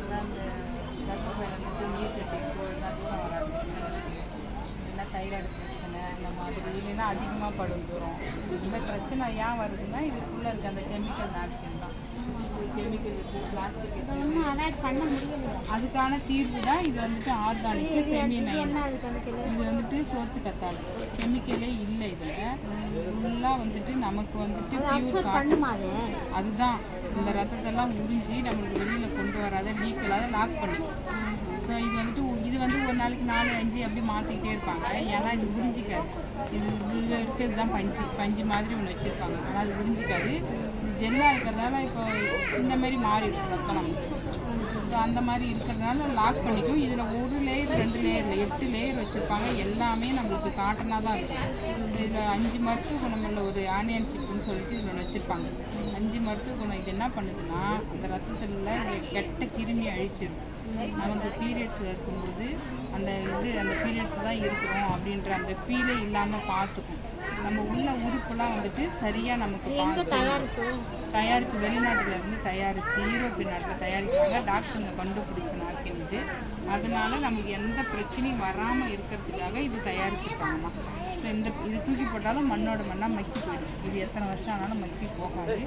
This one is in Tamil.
வந்து அந்த கர்ப்பப்பையில வந்து நீர் கட்டி ஒழுங்காக தூரம் வராது பிள்ளைங்களுக்கு. இல்லைன்னா தைராய்டு பிரச்சனை அந்த மாதிரி, இல்லைன்னா அதிகமாக படும் தூரம். இந்த பிரச்சனை ஏன் வருதுன்னா இதுக்குள்ளே இருக்க அந்த கெமிக்கல் நாப்கின் தான். ஸோ கெமிக்கல் இருக்குது, பிளாஸ்டிக் இருக்குது. அவாய்ட் பண்ண முடியல. அதுக்கான தீர்வு தான் இது வந்துட்டு ஆர்கானிக் ஃபெமினைன். இது வந்துட்டு சோத்து கத்தாழை, கெமிக்கலே இல்லை இதில். ஃபுல்லாக வந்துட்டு நமக்கு வந்துட்டு பியூர் காட்டன். அதுதான் இந்த ரத்தத்தெல்லாம் உறிஞ்சி நம்மளுக்கு வெளியில் கொண்டு வராத லீக் இல்லாத லாக் பண்ணிக்கும். ஸோ இது வந்து ஒரு நாளைக்கு 4-5 அப்படி மாற்றிக்கிட்டே இருப்பாங்க. ஏன்னா இது உறிஞ்சிக்காது. இதில் இருக்கிறது தான் பஞ்சு மாதிரி ஒன்று வச்சுருப்பாங்க. ஆனால் அது உறிஞ்சிக்காது. ஜெல்லாக இருக்கிறதுனால இப்போ இந்த மாதிரி மாறிடும் ரத்தம் நமக்கு. ஸோ அந்த மாதிரி இருக்கிறதுனால லாக் பண்ணிக்கும். இதில் 1 லேயர் 2 லேயரில் 8 லேயர் வச்சுருப்பாங்க. எல்லாமே நம்மளுக்கு காட்டனாக தான் இருக்கும். இதில் 5 மருத்துவ குணமுள்ள ஒரு ஆனியன் சிப்புன்னு சொல்லிட்டு இதில் ஒன்று வச்சுருப்பாங்க. 5 மருத்துவ குணம். இது என்ன பண்ணுதுன்னா அந்த ரத்தத்தில் கெட்ட கிருமி அழிச்சிடும். நமக்கு பீரியட்ஸில் இருக்கும்போது அந்த பீரியட்ஸ் தான் இருக்கிறோம் அப்படின்ற அந்த ஃபீலே இல்லாமல் பார்த்துக்கும். நம்ம உள்ள உறுப்புலாம் வந்துட்டு சரியாக நமக்கு தயாரிப்பு வெளிநாட்டில் இருந்து தயாரித்து யூரோப்பியன் நாட்டில் தயாரிக்கிறாங்க. டாக்டருங்க கண்டுபிடிச்ச நாப்கின் இது. அதனால நமக்கு எந்த பிரச்சனையும் வராமல் இருக்கிறதுக்காக இது தயாரிச்சிருக்காங்கம்மா. ஸோ இது தூக்கி போட்டாலும் மண்ணோட மண்ணாக மக்கி போயிடும். இது எத்தனை வருஷம் ஆனாலும் மக்கி போகாது.